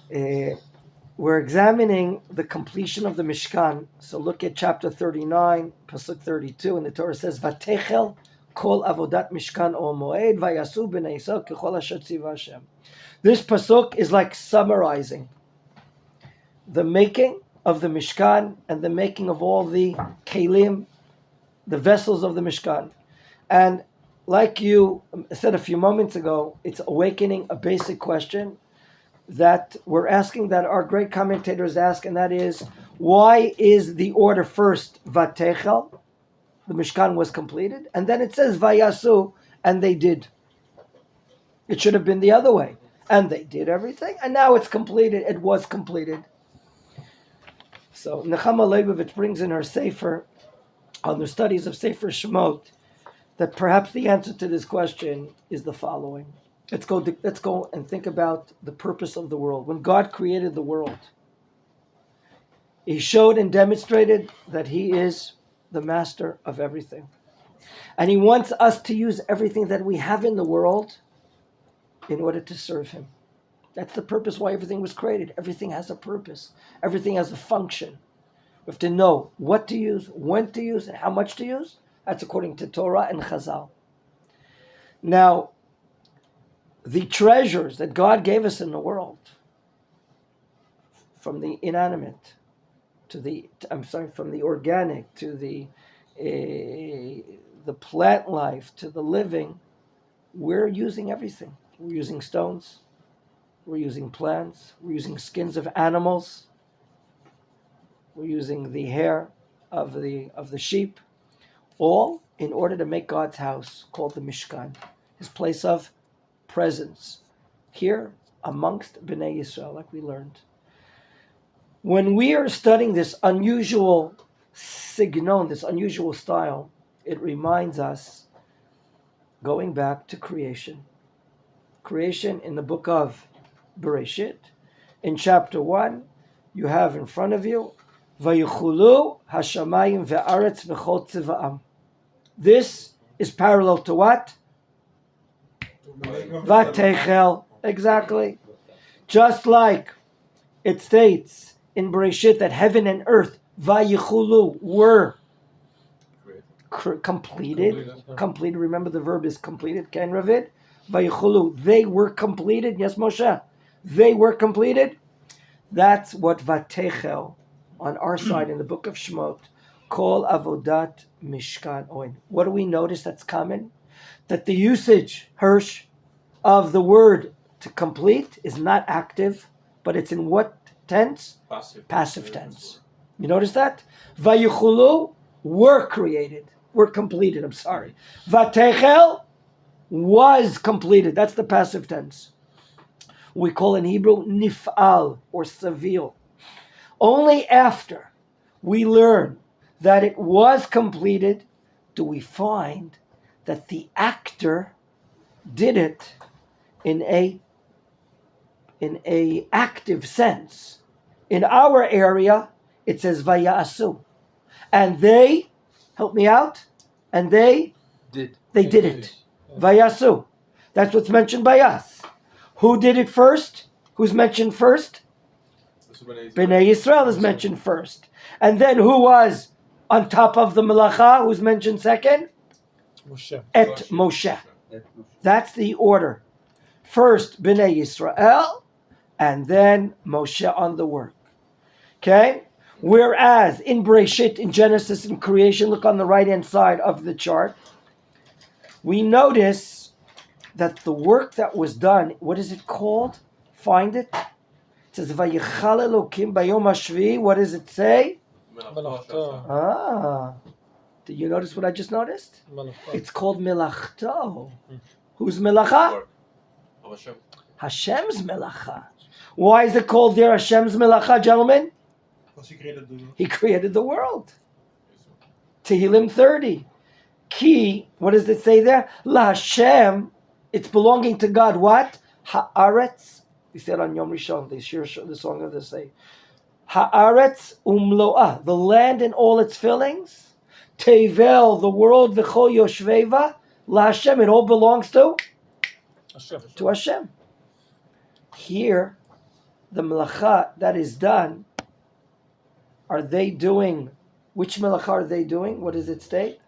awake. We're examining the completion of the Mishkan. So look at chapter 39, pasuk 32, and the Torah says, "Vatechel kol avodat Mishkan o moed vayasu b'nei Yisrael kechol asher tziva Hashem." This pasuk is like summarizing the making of the Mishkan and the making of all the kelim, the vessels of the Mishkan. And like you said a few moments ago, it's awakening a basic question that we're asking, that our great commentators ask, and that is, why is the order first Vatechel, the Mishkan was completed, and then it says Vayasu, and they did. It should have been the other way. And they did everything, and now it's completed. It was completed. So Nechama Leibovitz brings in her Sefer, on the studies of Sefer Shemot, that perhaps the answer to this question is the following. Let's go and think about the purpose of the world. When God created the world, He showed and demonstrated that He is the master of everything. And He wants us to use everything that we have in the world in order to serve Him. That's the purpose why everything was created. Everything has a purpose. Everything has a function. We have to know what to use, when to use, and how much to use. That's according to Torah and Chazal. Now, the treasures that God gave us in the world, from the inanimate to from the organic to the plant life to the living, we're using everything. We're using stones, we're using plants, we're using skins of animals, we're using the hair of the sheep, all in order to make God's house called the Mishkan, His place of presence here amongst Bnei Yisrael, like we learned. When we are studying this unusual signon, this unusual style, it reminds us, going back to creation. Creation in the book of Bereshit, in chapter 1, you have in front of you, Vayichulu hashamayim ve'aretz v'chol tziva'am. This is parallel to what? Vatechel, exactly. Just like it states in Bereshit that heaven and earth, Vayichulu, were completed. Completed. Remember, the verb is completed. Ken Ravid? Vayichulu. They were completed. Yes, Moshe. They were completed. That's what Vatechel on our side in the book of Shemot, Kol Avodat Mishkan Oin. What do we notice that's common? That the usage, Hirsch, of the word to complete is not active, but it's in what tense? Passive tense. You notice that? Vayichulu, were created. Were completed, I'm sorry. Vatechel, was completed. That's the passive tense. We call in Hebrew nif'al, or savil. Only after we learn that it was completed do we find that the actor did it in a active sense. In our area, it says vayasu, and they, help me out, and they did it. Vayasu. That's what's mentioned by us. Who did it first? Who's mentioned first? Bnei Yisrael is mentioned first. And then who was on top of the melacha? Who's mentioned second? Moshe. Et Moshe. That's the order. First Bnei Yisrael, and then Moshe on the work. Okay? Whereas in Bereshit, in Genesis, in creation, look on the right-hand side of the chart, we notice that the work that was done, what is it called? Find it. It says, Vayichal Elokim bayom hashvi'i. What does it say? Did you notice what I just noticed? It's called Melachto. Whose Melacha? Hashem's Melacha. Why is it called there Hashem's Melacha, gentlemen? He created the world. Tehillim 30. Ki, what does it say there? La Hashem, it's belonging to God. What? Haaretz. We said on Yom Rishon, the song of the say. Haaretz umloah, the land and all its fillings. Tevel, the world, v'chol yoshveva. La Hashem, it all belongs to Hashem. Here, the melacha that is done, are they doing, which melacha are they doing? What does it state?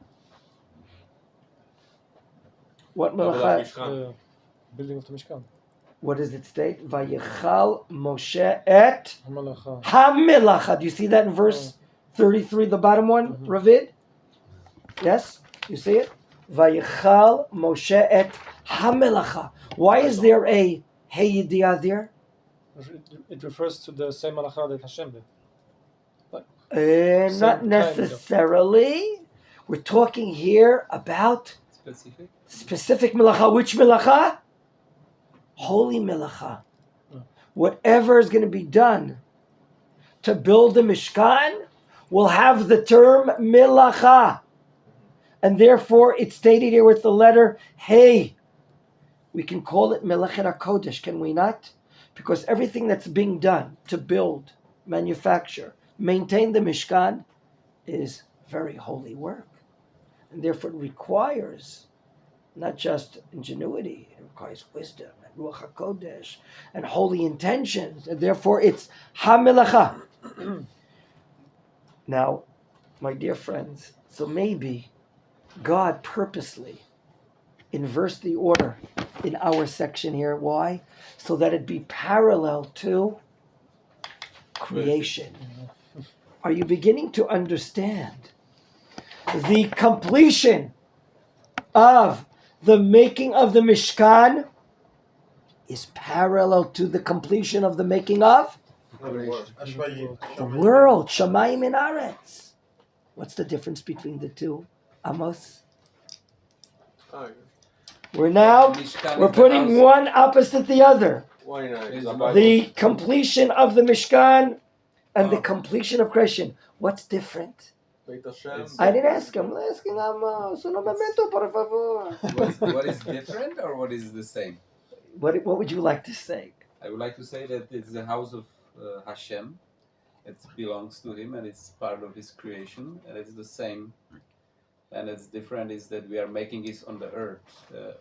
What melacha? Building of the Mishkan. What does it state? Vayichal Moshe et ha-melacha. Do you see that in verse 33, the bottom one, Ravid? Yes? You see it? Vayichal Moshe et ha-melacha. Why is there a hey yediyah there? It refers to the same malacha that Hashem did. Not necessarily. We're talking here about specific melacha. Which melacha? Holy melacha. Whatever is going to be done to build the Mishkan will have the term melacha. And therefore it's stated here with the letter hey. We can call it Melachet HaKodesh, can we not? Because everything that's being done to build, manufacture, maintain the Mishkan is very holy work. And therefore it requires not just ingenuity, it requires wisdom and Ruach HaKodesh and holy intentions. And therefore it's Ha-Melacha. Now, my dear friends, so maybe God purposely inversed the order in our section here. Why? So that it be parallel to creation. Are you beginning to understand? The completion of the making of the Mishkan is parallel to the completion of the making of the world. Shamayim and Aretz. What's the difference between the two, Amos? We're putting one opposite the other. The completion of the Mishkan and the completion of creation. What's different? I didn't ask him. I'm asking Amos. Un momento, por favor. What is different or what is the same? What would you like to say? I would like to say that it's the house of Hashem. It belongs to him and it's part of his creation. And it's the same. And it's different is that we are making this on the earth,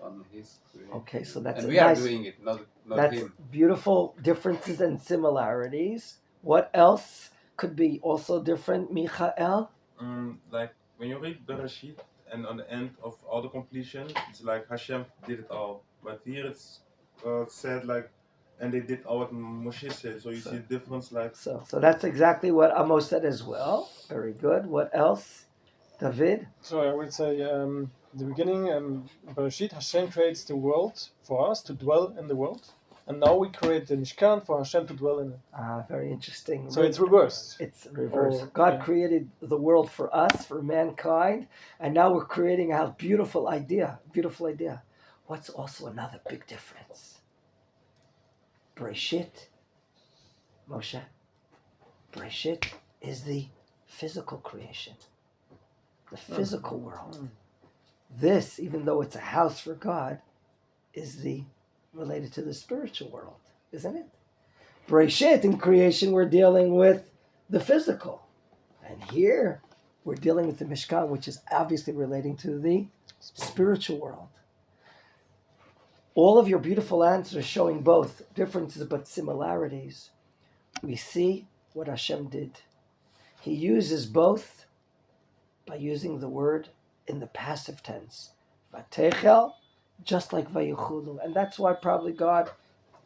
on his creation. Okay, so that's and we are doing it, not that's him. Beautiful differences and similarities. What else could be also different, Michael? Like when you read Bereshit and on the end of all the completion, it's like Hashem did it all. But here it's said like, and they did all what Moshe said. So you see the difference like. So that's exactly what Amos said as well. Very good. What else? David? So I would say the beginning, Bereshit, Hashem creates the world for us to dwell in the world. And now we create the Mishkan for Hashem to dwell in it. Very interesting. So it's reversed. It's reversed. God created the world for us, for mankind. And now we're creating a beautiful idea. Beautiful idea. What's also another big difference? Bereshit, Moshe. Bereshit is the physical creation. The physical world. This, even though it's a house for God, is related to the spiritual world, isn't it? Bereshit, in creation, we're dealing with the physical. And here, we're dealing with the Mishkan, which is obviously relating to the spiritual world. All of your beautiful answers showing both differences but similarities. We see what Hashem did. He uses both by using the word in the passive tense. Vatechel, just like Vayichulu. And that's why probably God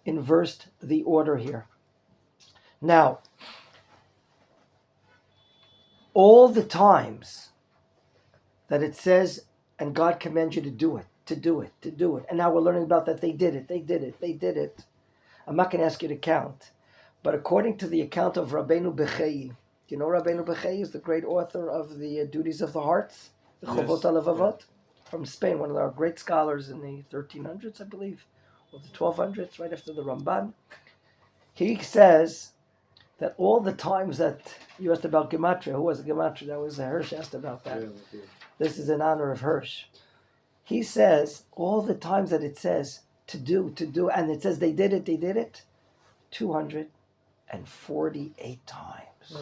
inversed the order here. Now, all the times that it says, and God commands you to do it, to do it, to do it. And now we're learning about that they did it. I'm not going to ask you to count. But according to the account of Rabbeinu Bechei, do you know Rabbeinu Bechei is the great author of the Duties of the Hearts, the Chovot HaLevavot, from Spain, one of our great scholars in the 1300s, I believe, or the 1200s, right after the Ramban. He says that all the times that you asked about Gematria, who was Gematria? That was Hirsch asked about that. This is in honor of Hirsch. He says all the times that it says to do, and it says they did it, 248 times.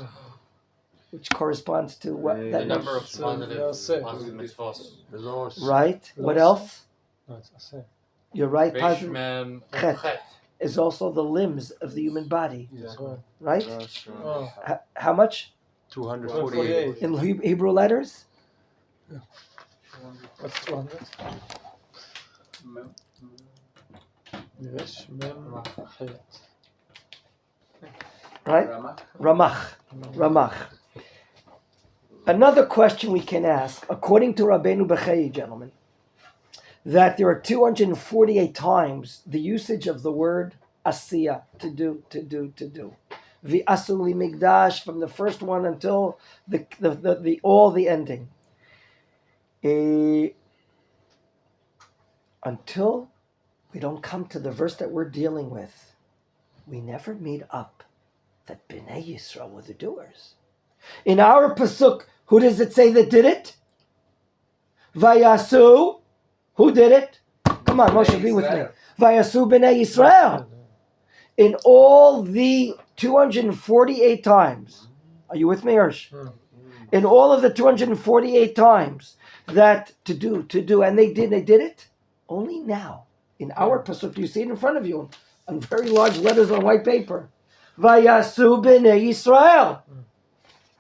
Which corresponds to what? The number of positive mitzvahs. Right. What else? No, it's Aseh. You're right. Positive. Chet. is also the limbs of the human body, Yes, right. right? Oh, How much 248. in Hebrew letters? what's 200? Yes, mem, het. Right? Ramach. Ramach. Another question we can ask, according to Rabbeinu Bechei, gentlemen, that there are 248 times the usage of the word asiya, to do. V'asu li migdash, from the first one until the ending. Until we don't come to the verse that we're dealing with, we never made up that Bnei Yisrael were the doers. In our pasuk, who does it say that did it? Vayasu. Who did it? Come on, Moshe, be with me. Vayasu Bnei Yisrael. In all the 248 times, are you with me, Hirsch? In all of the 248 times that to do, and they did it, only now, in our pasuk, you see it in front of you, on very large letters on white paper. Vayasu Bnei Yisrael.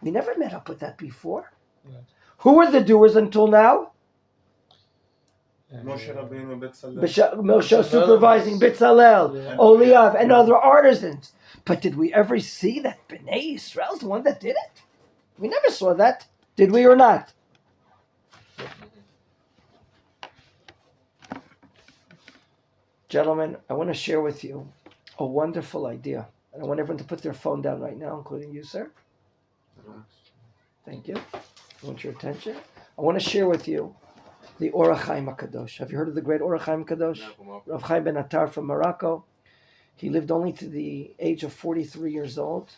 We never met up with that before. Right. Who were the doers until now? Moshe Rabbeinu, Betzalel. Moshe supervising Bitzalel, Oliav, and other artisans. But did we ever see that Bnei Yisrael is the one that did it? We never saw that. Did we or not? Gentlemen, I want to share with you a wonderful idea. And I want everyone to put their phone down right now, including you, sir. Thank you. I want your attention. I want to share with you the Orach Chaim HaKadosh. Have you heard of the great Orach Chaim HaKadosh? Rav Chaim ben Attar from Morocco. He lived only to the age of 43 years old,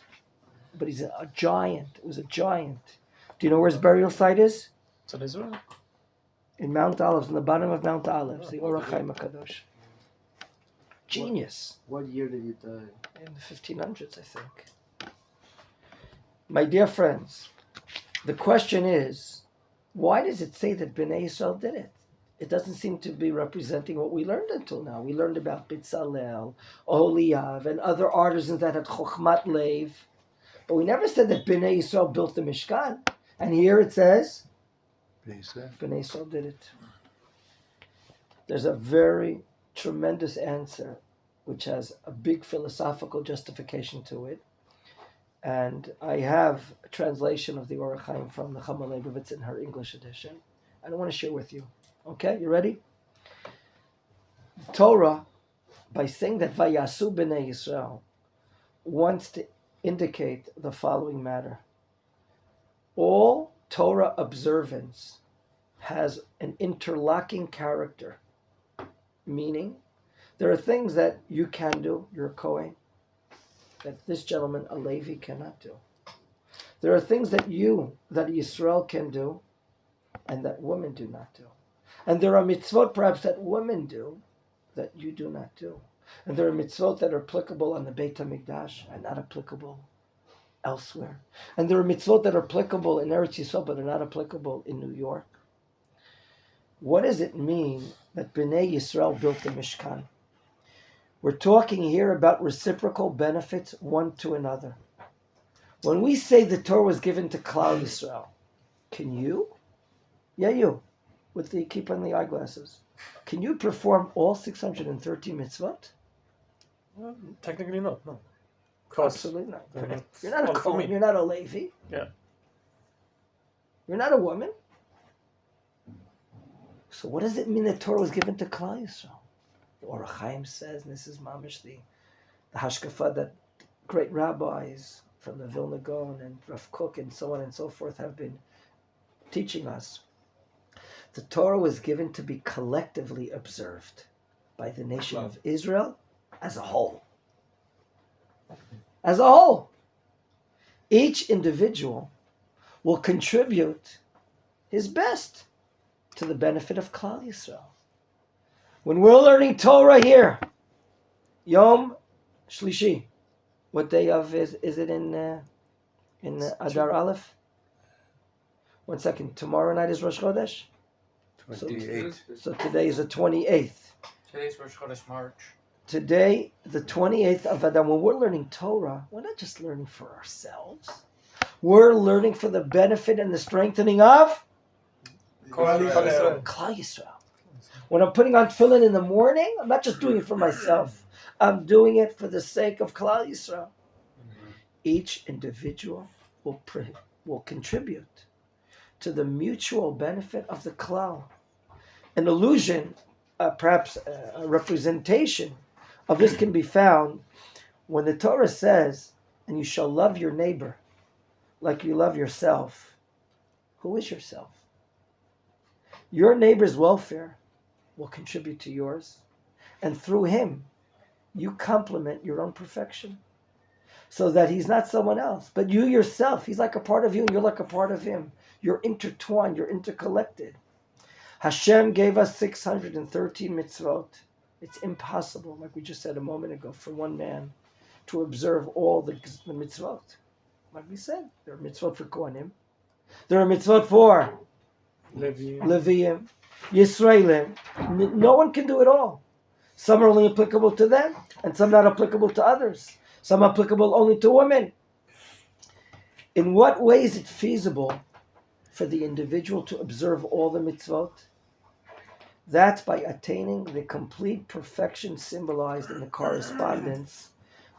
but he's a giant. He was a giant. Do you know where his burial site is? It's in Israel. In Mount Olives, in the bottom of Mount Olives, the Orach Chaim HaKadosh. Genius. What year did he die? In the 1500s, I think. My dear friends, the question is, why does it say that Bnei Yisrael did it? It doesn't seem to be representing what we learned until now. We learned about Bitzalel, Oholiav, and other artisans that had Chochmat Lev. But we never said that Bnei Yisrael built the Mishkan. And here it says, Bnei Yisrael did it. There's a very tremendous answer, which has a big philosophical justification to it. And I have a translation of the Orach Chaim from the Chama Leibovitz in her English edition. And I want to share with you. Okay, you ready? Torah, by saying that Vayasu B'nai Yisrael, wants to indicate the following matter. All Torah observance has an interlocking character, meaning there are things that you can do, you're a Kohen, that this gentleman, a Levi, cannot do. There are things that Yisrael can do, and that women do not do. And there are mitzvot perhaps that women do, that you do not do. And there are mitzvot that are applicable on the Beit HaMikdash and not applicable elsewhere. And there are mitzvot that are applicable in Eretz Yisrael but are not applicable in New York. What does it mean that Bnei Yisrael built the Mishkan? We're talking here about reciprocal benefits one to another. When we say the Torah was given to Klal Yisrael, can you? Yeah, you. With the keep on the eyeglasses. Can you perform all 613 mitzvot? Well, technically not, no. Absolutely not. You're not a Well, for Kohen, me. you're not a Levi. Yeah. You're not a woman. So what does it mean that Torah was given to Klal Yisrael? The Orach Chaim says, and this is mamish the hashkafa that great rabbis from the Vilna Gaon and Rav Kook and so on and so forth have been teaching us. The Torah was given to be collectively observed by the nation of Israel as a whole. As a whole. Each individual will contribute his best to the benefit of Klal Yisrael. When we're learning Torah here, Yom Shlishi, what day of is it in Adar Aleph? 1 second. Tomorrow night is Rosh Chodesh. 28. So today is the 28th. Today's Rosh Chodesh March. Today, the 28th of Adar, when we're learning Torah, we're not just learning for ourselves. We're learning for the benefit and the strengthening of Klal Yisrael. When I'm putting on tefillin in the morning, I'm not just doing it for myself. I'm doing it for the sake of Klal Yisrael. Each individual will contribute to the mutual benefit of the Klal. An illusion, perhaps a representation of this can be found when the Torah says, and you shall love your neighbor like you love yourself. Who is yourself? Your neighbor's welfare will contribute to yours, and through him, you complement your own perfection, so that he's not someone else, but you yourself. He's like a part of you, and you're like a part of him. You're intertwined, you're intercollected. Hashem gave us 613 mitzvot. It's impossible, like we just said a moment ago, for one man to observe all the mitzvot. Like we said, there are mitzvot for Kohanim. There are mitzvot for Leviim, Yisraelim. No one can do it all. Some are only applicable to them, and some not applicable to others. Some applicable only to women. In what way is it feasible for the individual to observe all the mitzvot? That's by attaining the complete perfection symbolized in the correspondence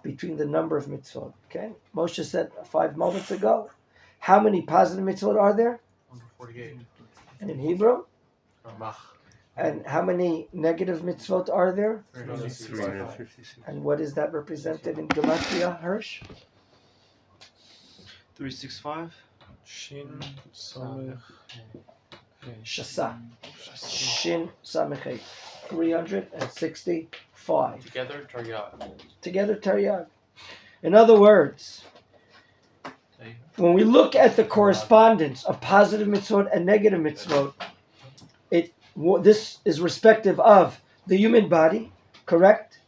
between the number of mitzvot. Okay? Moshe said 5 moments ago, how many positive mitzvot are there? 148. And in Hebrew? Mach. And how many negative mitzvot are there? 356. And what is that represented in Gematria, Hirsch? 365. Shin, Samech, Shasa. Shin Samechet. 365. Together, Taryag. Together, Taryag. In other words, when we look at the correspondence of positive mitzvot and negative mitzvot, this is respective of the human body, correct?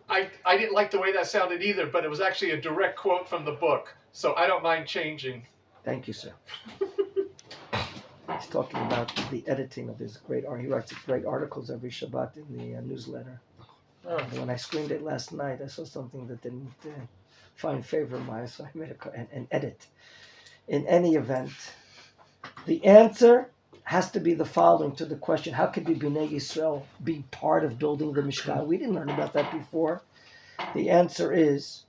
I didn't like the way that sounded either, but it was actually a direct quote from the book, so I don't mind changing. Thank you, sir. He's talking about the editing of his great art. He writes great articles every Shabbat in the newsletter. And when I screened it last night, I saw something that didn't find favor of mine, so I made an edit. In any event, the answer has to be the following to the question, how could the Bnei Yisrael be part of building the Mishkan? We didn't learn about that before. The answer is,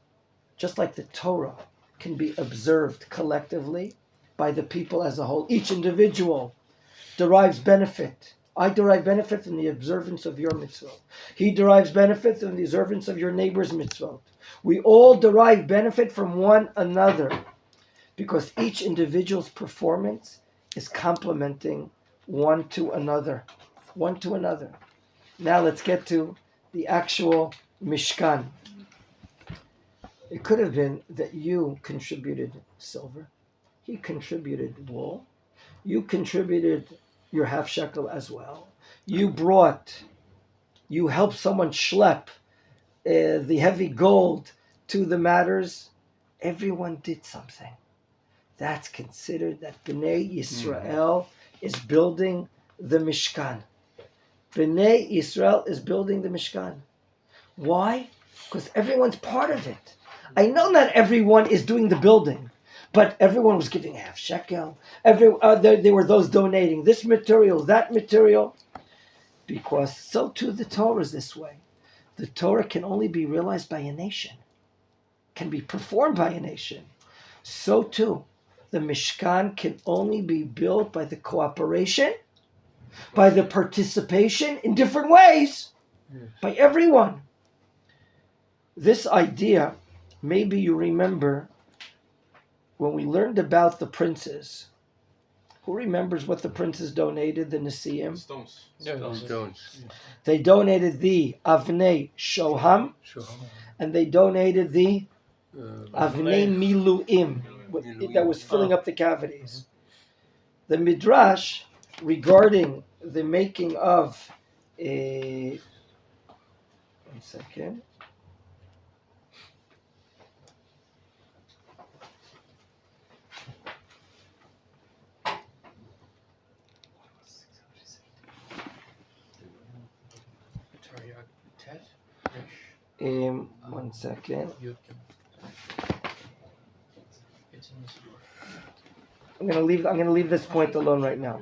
just like the Torah can be observed collectively by the people as a whole, each individual derives benefit. I derive benefit from the observance of your mitzvot. He derives benefit from the observance of your neighbor's mitzvot. We all derive benefit from one another because each individual's performance is complementing one to another. Now let's get to the actual Mishkan. It could have been that you contributed silver, he contributed wool, you contributed your half shekel as well. You helped someone schlep the heavy gold to the matters. Everyone did something. That's considered that Bnei Yisrael is building the Mishkan. Bnei Yisrael is building the Mishkan. Why? Because everyone's part of it. I know not everyone is doing the building, but everyone was giving half shekel. There were those donating this material, that material, because so too the Torah is this way. The Torah can only be realized by a nation, can be performed by a nation. So too, the Mishkan can only be built by the cooperation, by the participation in different ways, by everyone. This idea, maybe you remember when we learned about the princes. Who remembers what the princes donated, the Nesiim? Stones. They donated the Avnei Shoham, and they donated the Avnei Miluim, that was filling up the cavities. The Midrash, regarding the making of a... One second. One second. I'm gonna leave this point alone right now.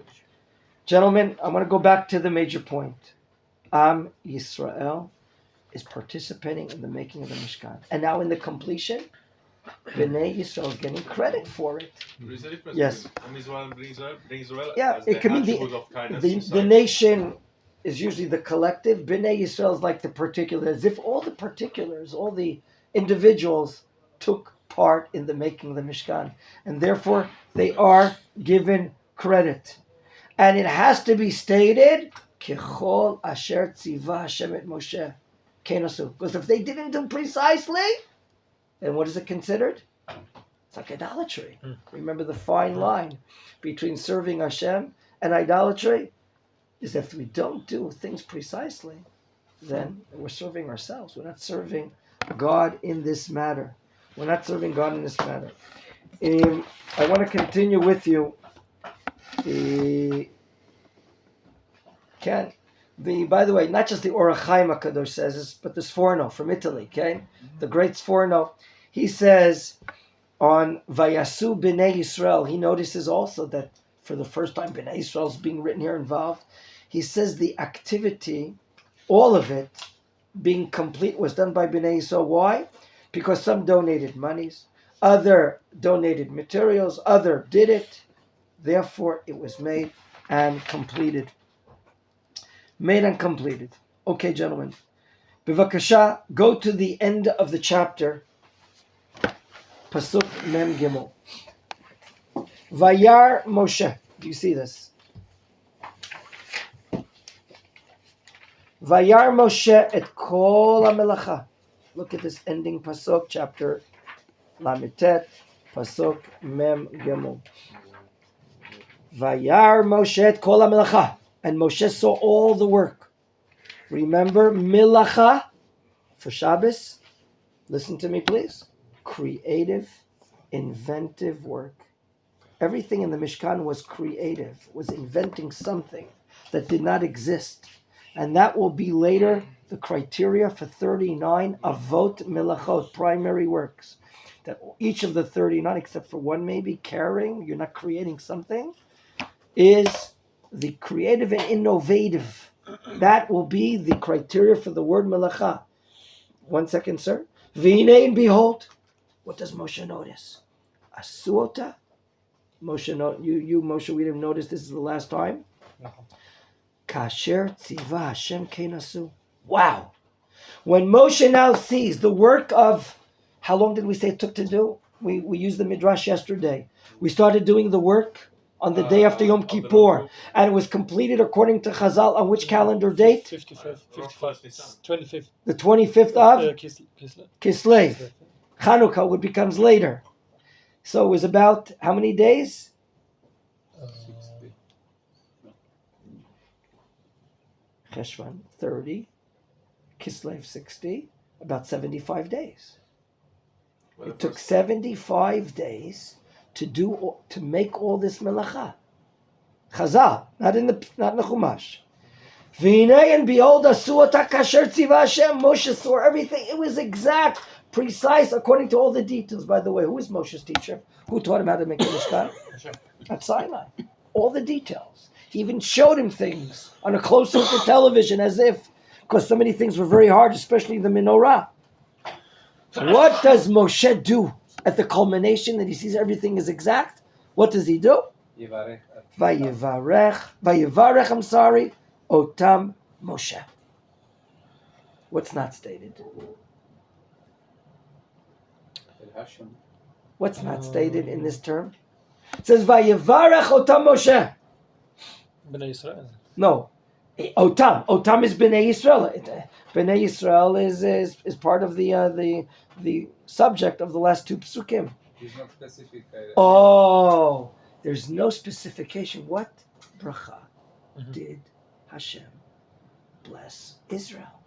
Gentlemen, I want to go back to the major point. Am Yisrael is participating in the making of the Mishkan. And now in the completion, Bnei Yisrael is getting credit for it. There is a difference Yes. between Israel and Israel. Yeah, as it can be attribute of kindness the society. nation is usually the collective. Bnei Yisrael is like the particular, as if all the particulars, all the individuals took part in the making of the Mishkan. And therefore, they are given credit. And it has to be stated, Kechol asher tziva Hashem et Moshe kenasu. Because if they didn't do precisely, then what is it considered? It's like idolatry. Remember the fine line between serving Hashem and idolatry is if we don't do things precisely, then we're serving ourselves. We're not serving God in this matter. We're not serving God in this matter. I want to continue with you. By the way, not just the Orach Chaim HaKadosh says this, but the Sforno from Italy, okay? The great Sforno. He says on Vayasu B'nai Yisrael, he notices also that for the first time B'nai Yisrael is being written here involved. He says the activity, all of it, being complete was done by B'nai Yisrael. Why? Because some donated monies, other donated materials, other did it. Therefore, it was made and completed. Made and completed. Okay, gentlemen. Bivakasha, go to the end of the chapter. Pasuk Mem Gimel. Vayar Moshe. Do you see this? Vayar Moshe et kol ha-melacha. Look at this ending pasuk, chapter Lamitet, pasuk Mem Gimel. Vayar Moshe et kol ha-melacha. And Moshe saw all the work. Remember, milacha for Shabbos. Listen to me, please. Creative, inventive work. Everything in the Mishkan was creative, was inventing something that did not exist. And that will be later the criteria for 39 avot milachot, primary works. That each of the 39, except for one maybe, caring, you're not creating something, is the creative and innovative. That will be the criteria for the word melacha. 1 second, sir. V'hinei, and behold, what does Moshe notice? Asuota. Moshe, Moshe, we didn't notice this is the last time. Kasher tziva Hashem kenasu. Wow. When Moshe now sees the work of, how long did we say it took to do? We used the Midrash yesterday. We started doing the work on the day after Yom Kippur, and it was completed according to Chazal on which calendar date? 55, 25th. The 25th of Kislev. Chanukah, which becomes later. So it was about how many days? 60. Cheshvan, 30. Kislev, 60. About 75 days. It took 75 days to make all this melacha. Chazal, not in the Chumash. V'hinei, and behold, asuota kasher tziva Hashem. Moshe saw everything. It was exact, precise, according to all the details. By the way, who is Moshe's teacher? Who taught him how to make the Mishkan? At Sinai. All the details. He even showed him things on a close-up to television, as if, because so many things were very hard, especially the menorah. What does Moshe do at the culmination that he sees everything is exact? What does he do? Vayivarech, Otam Moshe. What's not stated? What's not stated in this term? It says Vayivarech Otam Moshe. Bnei Yisrael. No. Otam. Otam is Bnei Yisrael. Bnei Yisrael is part of the subject of the last two psukim. He's not specific. Oh, there's no specification. What bracha did Hashem bless Israel?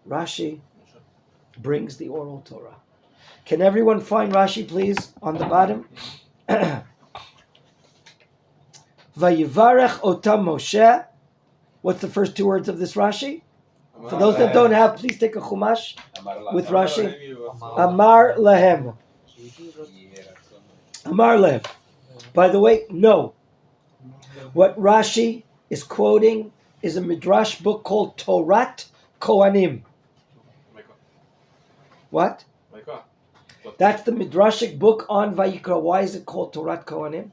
Rashi brings the oral Torah. Can everyone find Rashi, please, on the bottom? Vayivarech Otam Moshe. What's the first two words of this Rashi? For those that don't have, please take a chumash with Rashi. Amar Amar lahem. Amar lahem. By the way, no. What Rashi is quoting is a midrash book called Torat Kohanim. What? That's the midrashic book on Vayikra. Why is it called Torat Kohanim?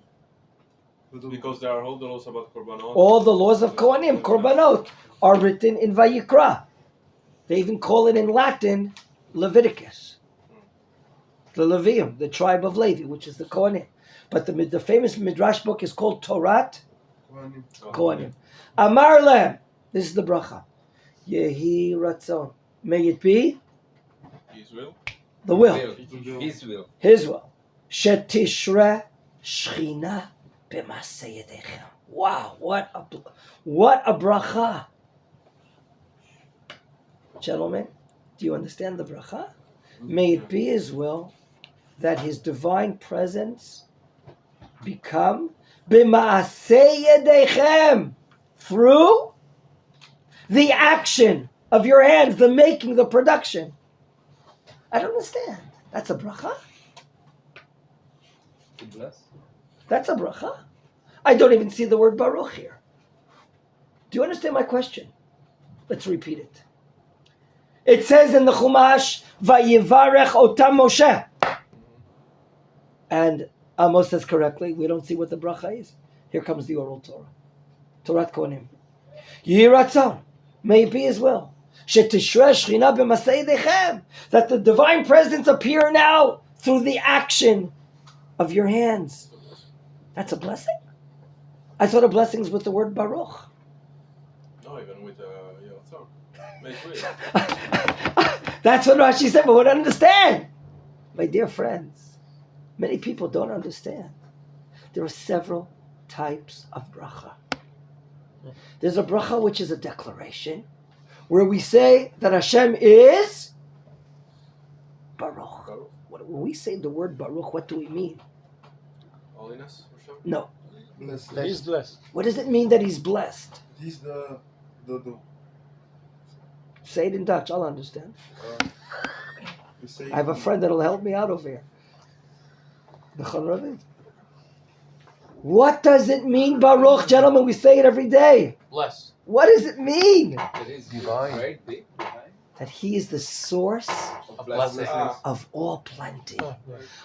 Because there are all the laws about korbanot. All the laws of Kohanim, korbanot, are written in Vayikra. They even call it in Latin Leviticus. The Levium, the tribe of Levi, which is the Kohanim. But the famous midrash book is called Torat Kohanim. Amar lehem. This is the bracha. Yehi ratzon. May it be His will. the will. His will. His will. Shetishre shchina b'maseh yedechem. Wow, what a bracha. Gentlemen, do you understand the bracha? May it be His will that His divine presence become b'maseh yedechem, through the action of your hands, the making, the production. I don't understand. That's a bracha? To bless. That's a bracha? I don't even see the word baruch here. Do you understand my question? Let's repeat it. It says in the Chumash, Vayivarech otam Moshe. And Amos says correctly, we don't see what the bracha is. Here comes the oral Torah. Torat Kohanim. Yehi ratzon. May it be His will. Shetishre shchina b'maseh yedechem. That the divine presence appear now through the action of your hands. That's a blessing? I thought a blessing is with the word baruch. No, even with Yotzon. Make way. That's what Rashi said, but we don't understand. My dear friends, many people don't understand. There are several types of bracha. There's a bracha which is a declaration, where we say that Hashem is Baruch. When we say the word Baruch, what do we mean? Holiness, Hashem? No. He's blessed. What does it mean that He's blessed? He's the Say it in Dutch, I'll understand. we say I have a friend that'll help me out over here. What does it mean, Baruch? Gentlemen, we say it every day. Bless. What does it mean? It is Divine. Right? Big, divine. That He is the source Of blessing. blessings. of all plenty.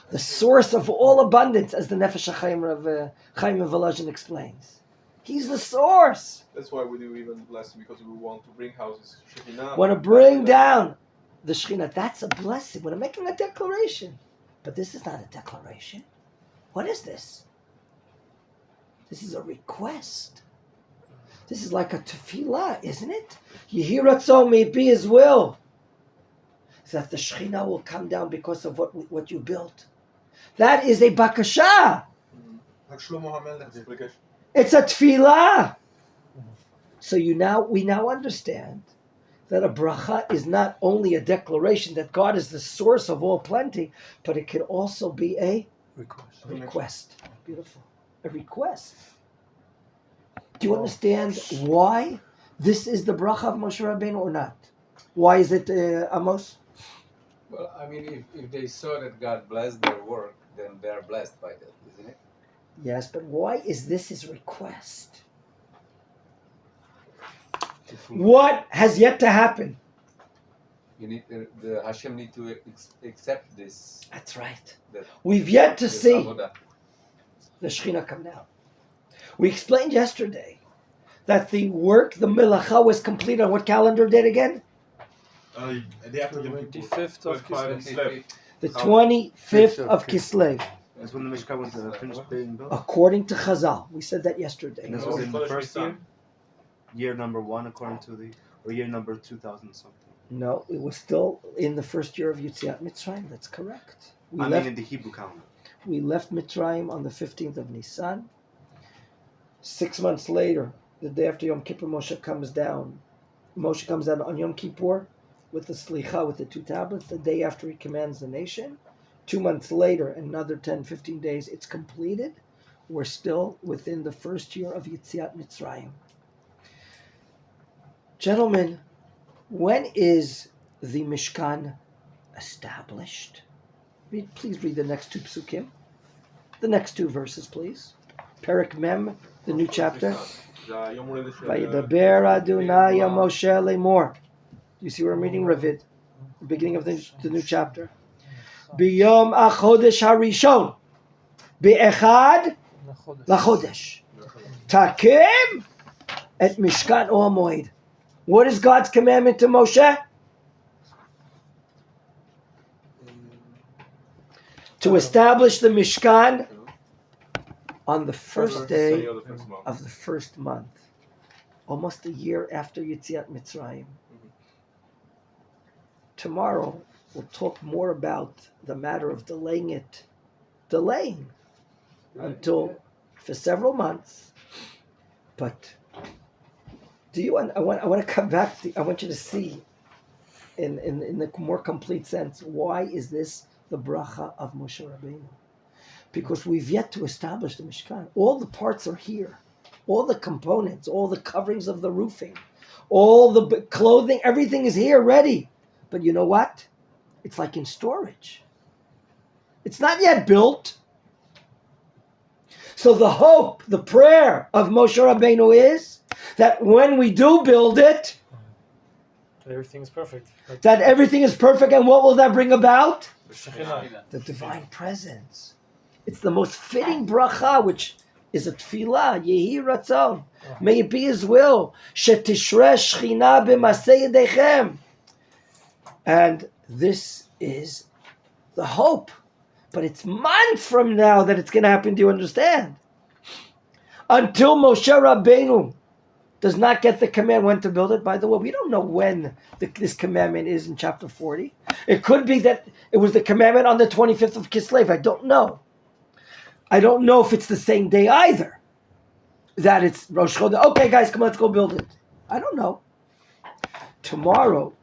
The source of all abundance, as the Nefesh HaChaim of Chaim of Volozhin explains. He's the source. That's why we do even bless, because we want to bring houses. Shekhinah. Want to bring down the Shekhinah. That's a blessing. When I'm making a declaration. But this is not a declaration. What is this? This is a request. This is like a tefillah, isn't it? Yehi ratzon, may it be His will. So that the Shekhinah will come down because of what you built. That is a bakasha. It's a tefillah. So we now understand that a bracha is not only a declaration that God is the source of all plenty, but it can also be a request. Beautiful. A request. Do you understand why this is the bracha of Moshe Rabbeinu or not? Why is it Amos? Well, I mean, if they saw that God blessed their work, then they are blessed by that, isn't it? Yes, but why is this His request? What has yet to happen? You need the Hashem need to accept this. That's right. That We've yet to this see avodah. the Shekhinah come down. We explained yesterday that the work, the Melacha, was complete on what calendar date again? the after the 25th of Kislev. The 25th of Kislev. That's when the Mishkan was finished being built. According to Chazal. We said that yesterday. And this was in the first year? Year number 1 according to or year number 2000 something. No, it was still in the first year of Yetziat Mitzrayim. That's correct. I mean in the Hebrew calendar. We left Mitzrayim on the 15th of Nisan. 6 months later, the day after Yom Kippur, Moshe comes down. Moshe comes down on Yom Kippur with the Slicha, with the 2 tablets, the day after he commands the nation. 2 months later, another 10, 15 days, it's completed. We're still within the first year of Yetziat Mitzrayim. Gentlemen, When is the Mishkan established? Please read the next two psukim. The next two verses, please. Perik Mem, the new chapter. Vayidaber Adonai Moshe lemor. You see what I'm reading? Ravid. The beginning of the new chapter. Biyom achodesh harishon. Be'echad lachodesh. Takim et Mishkan or Moed. What is God's commandment to Moshe? To establish the Mishkan on the first day of the first month, almost a year after Yetziat Mitzrayim. Tomorrow we'll talk more about the matter of delaying until for several months. But I want to come back. I want you to see, in the more complete sense, why is this the bracha of Moshe Rabbeinu? Because we've yet to establish the Mishkan. All the parts are here, all the components, all the coverings of the roofing, all the clothing, everything is here, ready. But you know what? It's like in storage. It's not yet built. So the hope, the prayer of Moshe Rabbeinu is that when we do build it, Everything's perfect. that everything is perfect, and what will that bring about? Shekhinah. The divine presence. It's the most fitting bracha, which is a tefillah, Yehi Ratzon. May it be His will. Shetishre Shechina b'masei yedechem. And this is the hope. But it's months from now that it's going to happen. Do you understand? Until Moshe Rabbeinu does not get the command when to build it. By the way, we don't know when this commandment is in chapter 40. It could be that it was the commandment on the 25th of Kislev. I don't know. I don't know if it's the same day either. That it's Rosh Chodesh. Okay, guys, come on, let's go build it. I don't know. Tomorrow,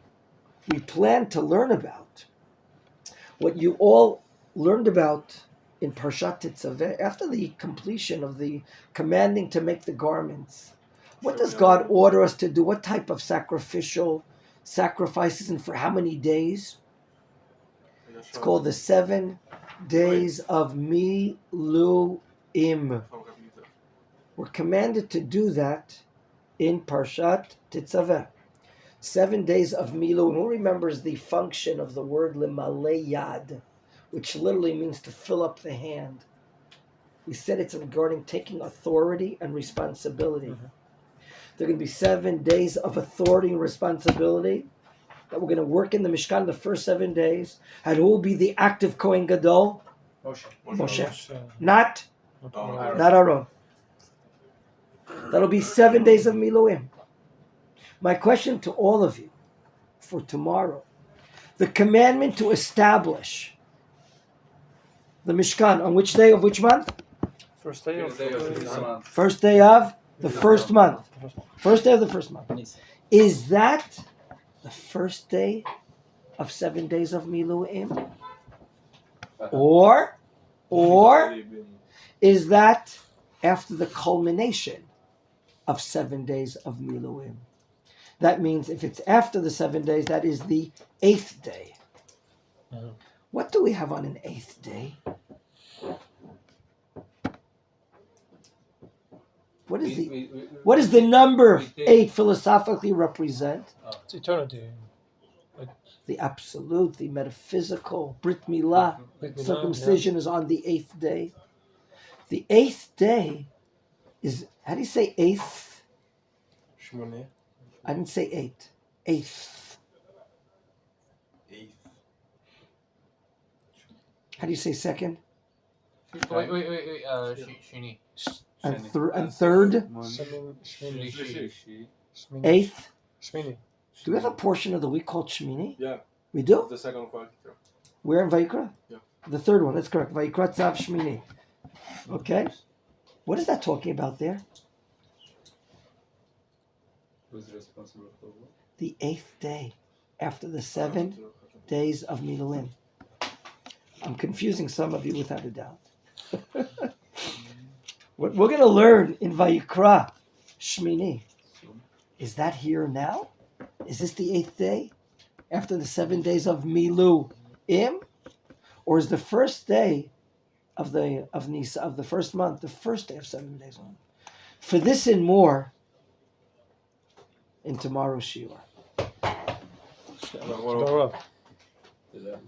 we plan to learn about what you all learned about in Parashat Tetzaveh after the completion of the commanding to make the garments. What does God order us to do? What type of sacrificial sacrifices and for how many days? It's called the 7 days of Miluim. We're commanded to do that in Parashat Tetzaveh. 7 days of Miluim. Who remembers the function of the word Limalei Yad, which literally means to fill up the hand? We said it's regarding taking authority and responsibility. There are going to be 7 days of authority and responsibility that we're going to work in the Mishkan the first 7 days. And who will be the active Kohen Gadol? Moshe. Not Aaron. That'll be 7 days of Miluim. My question to all of you for tomorrow, the commandment to establish the Mishkan on which day of which month? First day of the month. First day of the first month. First day of the first month. Is that the first day of 7 days of Miluim? Or is that after the culmination of 7 days of Miluim? That means if it's after the 7 days, that is the 8th day. What do we have on an 8th day? What is the number 8 philosophically represent? It's eternity. The absolute, the metaphysical, Brit Milah, circumcision is on the 8th day. The 8th day is, how do you say 8th? Shmoneh. I didn't say 8. 8th. How do you say second? Wait. Shini. And third? Eighth? Shmini. Do we have a portion of the week called Shmini? Yeah. We do? The second one. Where in Vayikra? Yeah. The third one, that's correct. Vayikra Tzav Shmini. Okay. What is that talking about there? Who's responsible for what? The 8th day after the 7 days of Miluim. I'm confusing some of you without a doubt. What we're going to learn in Vayikra Shmini, is that here now? Is this the 8th day after the 7 days of Milu Im, or is the first day of Nisa of the first month the first day of 7 days on? For this and more in tomorrow's shiur. Shalom. To the